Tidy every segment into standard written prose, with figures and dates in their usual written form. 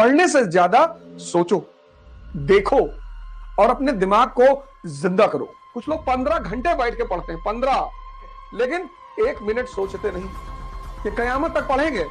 पढ़ने से ज्यादा सोचो, देखो और अपने दिमाग को जिंदा करो। कुछ लोग 15 घंटे बैठ के पढ़ते हैं, 15, लेकिन 1 मिनट सोचते नहीं। ये कयामत तक पढ़ेंगे।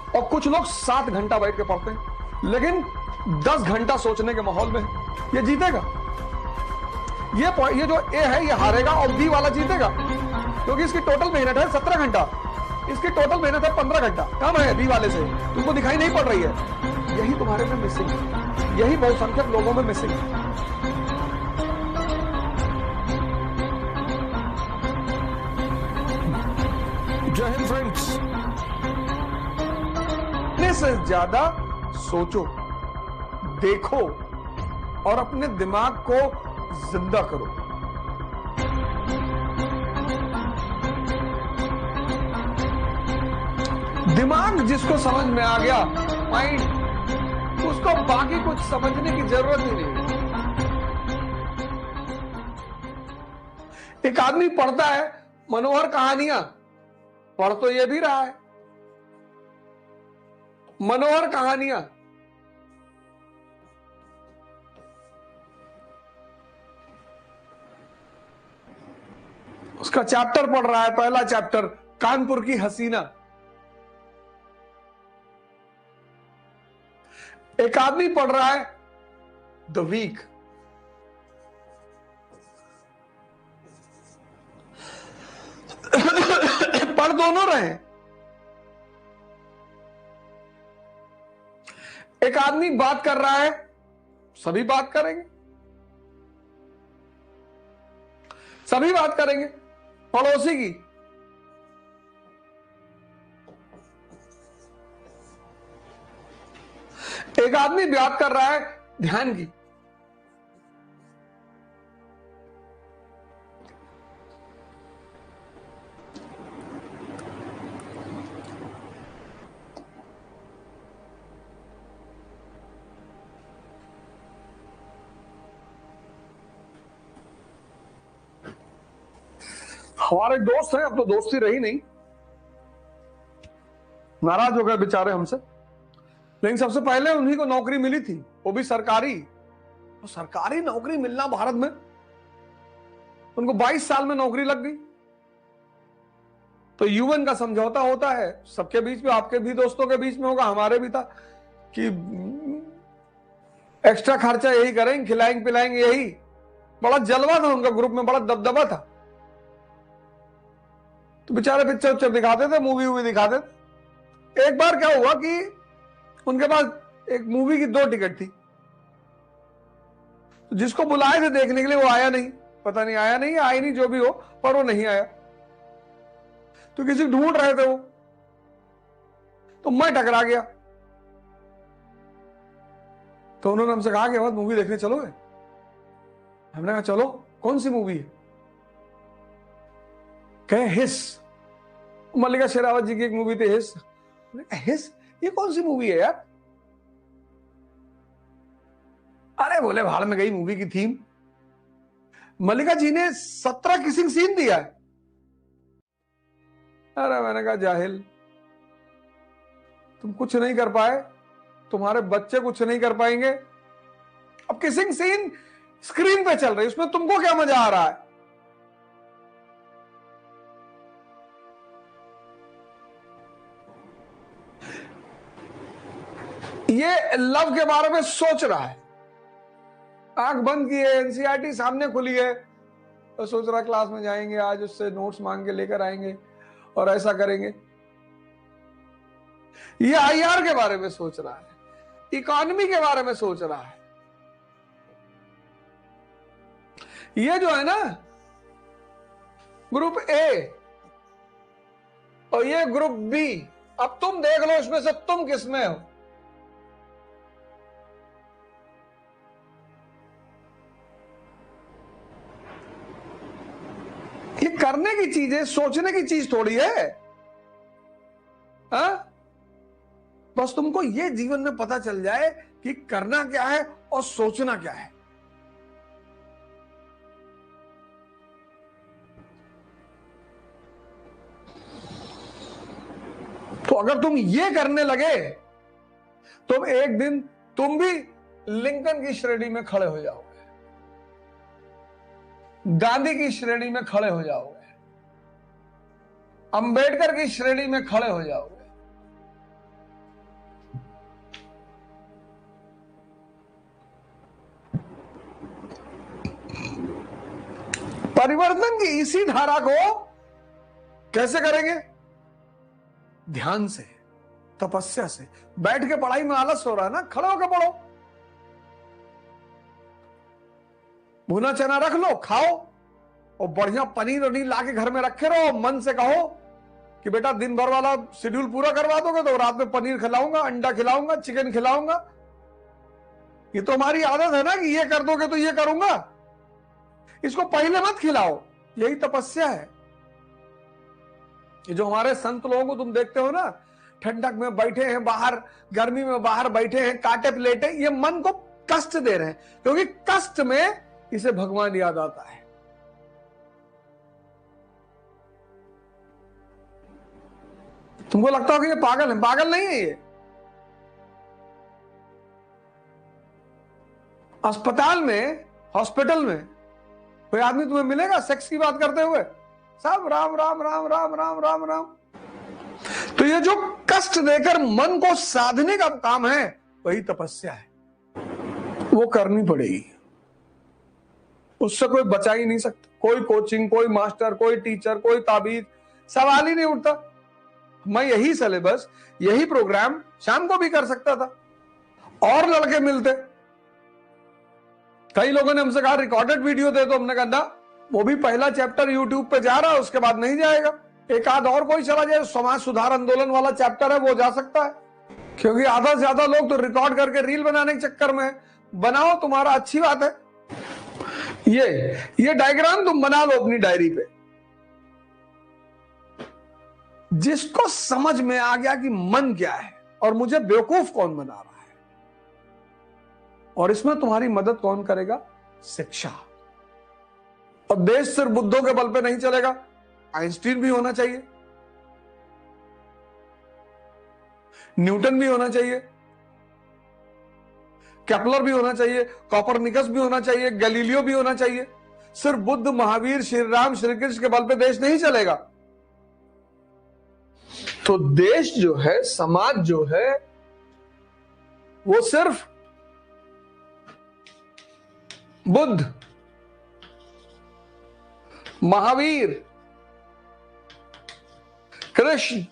और कुछ लोग 7 घंटा बैठ के पढ़ते हैं, लेकिन 10 घंटा सोचने के माहौल में ये जीतेगा। ये जो ए है ये हारेगा और बी वाला जीतेगा, क्योंकि इसकी टोटल मेहनत है 17 घंटा, इसकी टोटल मेहनत है 15 घंटा, कम है बी वाले से, तुमको दिखाई नहीं पड़ रही है। यही तुम्हारे में मिसिंग है, यही बहुसंख्यक लोगों में मिसिंग है। जय हिंद फ्रेंड्स। से ज्यादा सोचो, देखो और अपने दिमाग को जिंदा करो। दिमाग जिसको समझ में आ गया, माइंड, उसको बाकी कुछ समझने की जरूरत ही नहीं। एक आदमी पढ़ता है मनोहर कहानियां, पढ़ तो ये भी रहा है मनोहर कहानियां, उसका चैप्टर पढ़ रहा है, पहला चैप्टर कानपुर की हसीना। एक आदमी पढ़ रहा है द वीक। पढ़ दोनों रहे। एक आदमी बात कर रहा है, सभी बात करेंगे, सभी बात करेंगे। पड़ोसी की, एक आदमी बात कर रहा है ध्यान की। हमारे दोस्त हैं, अब तो दोस्ती रही नहीं, नाराज हो गए बेचारे हमसे। लेकिन सबसे पहले उन्हीं को नौकरी मिली थी, वो भी सरकारी। तो सरकारी नौकरी मिलना भारत में, उनको 22 साल में नौकरी लग गई। तो यूएन का समझौता होता है सबके बीच में, आपके भी दोस्तों के बीच में होगा, हमारे भी था, कि एक्स्ट्रा खर्चा यही करेंगे, खिलाएंगे पिलाएंगे यही। बड़ा जलवा था उनका, ग्रुप में बड़ा दबदबा था। तो बेचारे पिक्चर उच्चर दिखाते थे, मूवी वूवी दिखाते थे। एक बार क्या हुआ कि उनके पास एक मूवी की 2 टिकट थी। तो जिसको बुलाए थे देखने के लिए वो आया नहीं, पता नहीं आया नहीं, आया नहीं, जो भी हो, पर वो नहीं आया। तो किसी ढूंढ रहे थे वो, तो मैं टकरा गया। तो उन्होंने हमसे कहा कि मूवी देखने चलोगे? हमने कहा चलो। कौन सी मूवी है? कहे हिस। मल्लिका शेरावत जी की एक मूवी थी हिस। हिस ये कौन सी मूवी है यार? अरे बोले भाड़ में गई मूवी की थीम। मल्लिका जी ने 17 किसिंग सीन दिया है। अरे मैंने कहा जाहिल, तुम कुछ नहीं कर पाए, तुम्हारे बच्चे कुछ नहीं कर पाएंगे। अब किसिंग सीन स्क्रीन पे चल रही, उसमें तुमको क्या मजा आ रहा है? ये लव के बारे में सोच रहा है, आंख बंद की है, एनसीईआरटी सामने खुली है, तो सोच रहा क्लास में जाएंगे, आज उससे नोट्स मांग के लेकर आएंगे और ऐसा करेंगे। ये आईआर के बारे में सोच रहा है, इकोनॉमी के बारे में सोच रहा है। ये जो है ना ग्रुप ए और ये ग्रुप बी, अब तुम देख लो इसमें से तुम किसमें हो। ये करने की चीज है, सोचने की चीज थोड़ी है। हा? बस तुमको ये जीवन में पता चल जाए कि करना क्या है और सोचना क्या है। तो अगर तुम ये करने लगे तुम एक दिन तुम भी लिंकन की श्रेणी में खड़े हो जाओगे, गांधी की श्रेणी में खड़े हो जाओगे, अंबेडकर की श्रेणी में खड़े हो जाओगे। परिवर्तन की इसी धारा को कैसे करेंगे? ध्यान से, तपस्या से। बैठ के पढ़ाई में आलस हो रहा है ना, खड़े होकर पढ़ो। भुना चना रख लो, खाओ, और बढ़िया पनीर वनीर ला के घर में रखे रहो। मन से कहो कि बेटा दिन भर वाला शेड्यूल पूरा करवा दोगे तो रात में पनीर खिलाऊंगा, अंडा खिलाऊंगा, चिकन खिलाऊंगा। ये तो हमारी आदत है ना कि ये कर दोगे तो ये करूंगा। इसको पहले मत खिलाओ, यही तपस्या है। ये जो हमारे संत लोगों को तुम देखते हो ना, ठंडक में बैठे हैं बाहर, गर्मी में बाहर बैठे हैं, कांटे पे लेटे, ये मन को कष्ट दे रहे हैं, क्योंकि कष्ट में इसे भगवान याद आता है। तुमको लगता हो कि ये पागल है, पागल नहीं है ये। अस्पताल में, हॉस्पिटल में कोई आदमी तुम्हें मिलेगा सेक्स की बात करते हुए? सब राम राम राम राम राम राम राम। तो ये जो कष्ट देकर मन को साधने का काम है, वही तपस्या है। वो करनी पड़ेगी, उससे कोई बचा ही नहीं सकता। कोई कोचिंग, कोई मास्टर, कोई टीचर, कोई ताबीज, सवाल ही नहीं उठता। मैं यही सिलेबस, यही प्रोग्राम शाम को भी कर सकता था, और लड़के मिलते। कई लोगों ने हमसे कहा रिकॉर्डेड वीडियो दे दो, हमने कहा ना, वो भी पहला चैप्टर यूट्यूब पे जा रहा है, उसके बाद नहीं जाएगा। एक आध और कोई चला जाए, समाज सुधार आंदोलन वाला चैप्टर है, वो जा सकता है। क्योंकि आधा से ज्यादा लोग तो रिकॉर्ड करके रील बनाने के चक्कर में है। बनाओ, तुम्हारा अच्छी बात है। ये डायग्राम तुम बना लो अपनी डायरी पे। जिसको समझ में आ गया कि मन क्या है और मुझे बेवकूफ कौन बना रहा है, और इसमें तुम्हारी मदद कौन करेगा? शिक्षा। और देश सिर्फ बुद्धों के बल पे नहीं चलेगा, आइंस्टीन भी होना चाहिए, न्यूटन भी होना चाहिए, केपलर भी होना चाहिए, कोपरनिकस भी होना चाहिए, गैलीलियो भी होना चाहिए। सिर्फ बुद्ध, महावीर, श्री राम, श्री कृष्ण के बल पे देश नहीं चलेगा। तो देश जो है, समाज जो है, वो सिर्फ बुद्ध, महावीर, कृष्ण,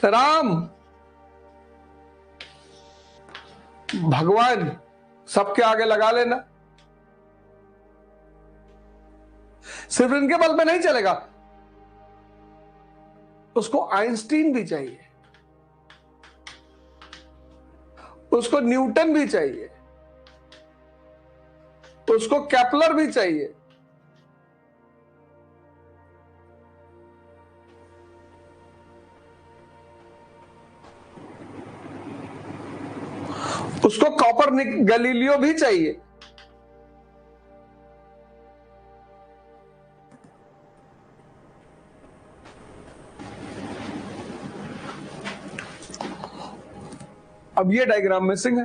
राम, भगवान, सबके आगे लगा लेना। सिर्फ इनके बल पे नहीं चलेगा, उसको आइंस्टीन भी चाहिए, उसको न्यूटन भी चाहिए, उसको केपलर भी चाहिए, उसको गैलीलियो भी चाहिए। अब ये डायग्राम मिसिंग है।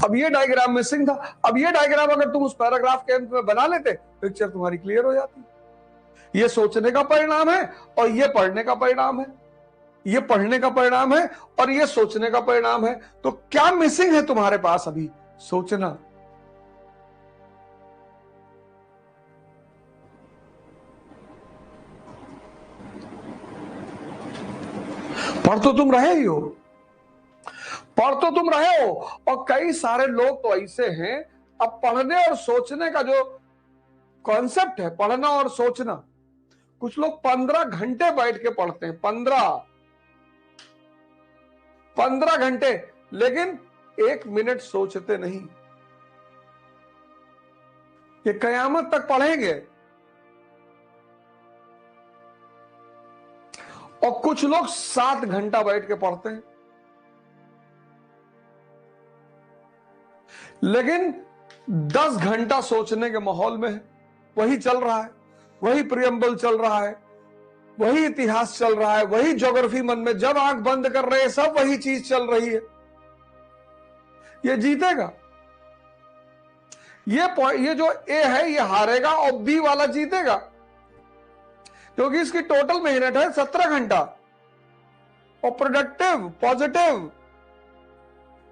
अब ये डायग्राम मिसिंग था। अब ये डायग्राम अगर तुम उस पैराग्राफ के अंत में बना लेते, पिक्चर तुम्हारी क्लियर हो जाती। ये सोचने का परिणाम है और ये पढ़ने का परिणाम है। ये पढ़ने का परिणाम है और ये सोचने का परिणाम है। तो क्या मिसिंग है तुम्हारे पास अभी? सोचना। पढ़ तो तुम रहे ही हो, पढ़ तो तुम रहे हो। और कई सारे लोग तो ऐसे हैं, अब पढ़ने और सोचने का जो कॉन्सेप्ट है, पढ़ना और सोचना, कुछ लोग 15 घंटे बैठ के पढ़ते हैं, 15 घंटे, लेकिन 1 मिनट सोचते नहीं। ये कयामत तक पढ़ेंगे। और कुछ लोग 7 घंटा बैठ के पढ़ते हैं, लेकिन 10 घंटा सोचने के माहौल में है, वही चल रहा है। वही प्रियम्बल चल रहा है, वही इतिहास चल रहा है, वही ज्योग्राफी मन में, जब आंख बंद कर रहे हैं सब वही चीज चल रही है। ये जीतेगा, ये जो ए है ये हारेगा और बी वाला जीतेगा, क्योंकि इसकी टोटल मेहनत है 17 घंटा और प्रोडक्टिव पॉजिटिव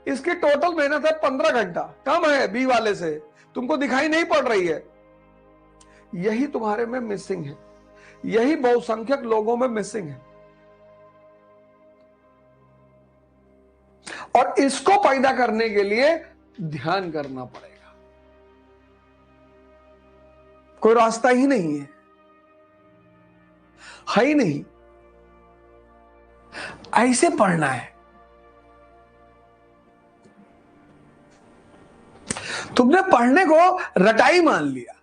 इसकी टोटल मेहनत है 15 घंटा, कम है बी वाले से, तुमको दिखाई नहीं पड़ रही है। यही तुम्हारे में मिसिंग है, यही बहुसंख्यक लोगों में मिसिंग है, और इसको पैदा करने के लिए ध्यान करना पड़ेगा। कोई रास्ता ही नहीं है ही नहीं, ऐसे पढ़ना है। तुमने पढ़ने को रटाई मान लिया,